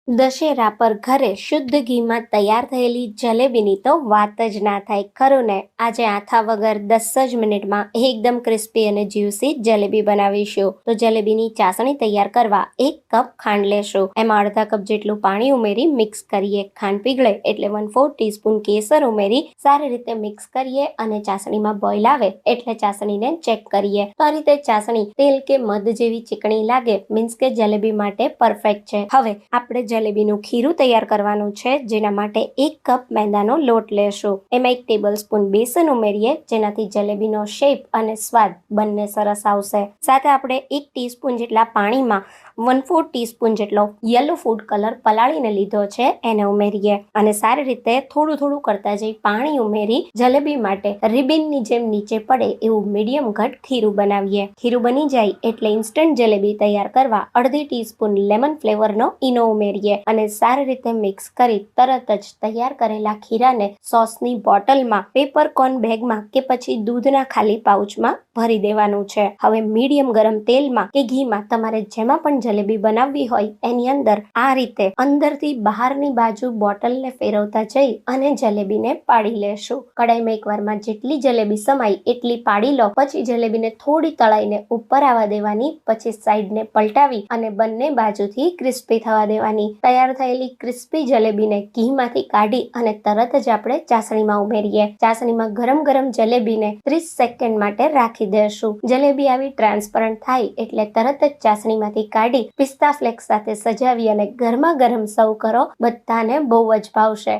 દશેરા પર ઘરે શુદ્ધ ઘીમાં તૈયાર થયેલી જલેબીની તો વાત જ ના થાય, ખરું ને? આજે આથા વગર 10 જ મિનિટમાં એકદમ ક્રિસ્પી અને જ્યુસી જલેબી બનાવીશું. તો જલેબીની ચાસણી તૈયાર કરવા 1 કપ ખાંડ લેશું. એમાં અડધા કપ જેટલું પાણી ઉમેરી મિક્સ કરીએ. ખાંડ પીગળે એટલે 1/4 ટીસ્પૂન કેસર ઉમેરી સારી રીતે મિક્સ કરીએ અને ચાસણીમાં બોઇલ આવે એટલે ચાસણીને ચેક કરીએ. તો આ રીતે ચાસણી તેલ કે મધ જેવી ચીકણી લાગે મીન્સ કે જલેબી માટે પરફેક્ટ છે. હવે આપણે જલેબીનું ખીરું તૈયાર કરવાનું છે, જેના માટે 1 કપ મેંદાનો લોટ લેશું. એમાં 1 ટેબલસ્પૂન બેસન ઉમેરીએ, જેનાથી જલેબીનો શેપ અને સ્વાદ બંને સરસ આવશે. સાથે આપણે 1 ટીસ્પૂન જેટલા પાણીમાં 1/4 ટીસ્પૂન જેટલો યલો ફૂડ કલર પલાળીને લીધો છે, એને ઉમેરીએ અને સારી રીતે થોડું કરતા જઈ પાણી ઉમેરી જલેબી માટે રિબિનની જેમ નીચે પડે એવું મીડિયમ ઘટ ખીરું બનાવીએ. ખીરું બની જાય એટલે ઇન્સ્ટન્ટ જલેબી તૈયાર કરવા અડધી ટીસ્પૂન લેમન ફ્લેવરનો ઈનો ઉમેરીએ અને સારી રીતે મિક્સ કરી તરત જ તૈયાર કરેલા ખીરાને સોસની બોટલમાં, પેપરકોર્ન બેગમાં કે પછી દૂધના ખાલી પાઉચમાં ભરી દેવાનું છે. હવે મીડિયમ ગરમ તેલમાં કે ઘીમાં તમારે જેમાં પણ જલેબી બનાવવી હોય એની અંદર આ રીતે અંદરથી બહારની બાજુ બોટલને ફેરવતા જઈ અને જલેબીને પાડી લેશું. કડાઈમાં એકવારમાં જેટલી જલેબી સમાય એટલી પાડી લો. પછી જલેબીને થોડી તળાઈને ઉપર આવવા દેવાની. પછી સાઈડને પલટાવી અને બંને બાજુથી ક્રિસ્પી થવા દેવાની. તૈયાર થયેલી ક્રિસ્પી જલેબીને ઘીમાંથી કાઢી અને તરત જ આપણે ચાસણીમાં ઉમેરીએ. ચાસણીમાં ગરમ જલેબીને 30 સેકન્ડ માટે રાખી દેશું. જલેબી આવી ટ્રાન્સપરન્ટ થાય એટલે તરત જ ચાસણીમાંથી કાઢી પિસ્તા ફ્લેક્સ સાથે સજાવી અને ગરમા ગરમ સર્વ કરો. બધાને બહુ જ ભાવશે.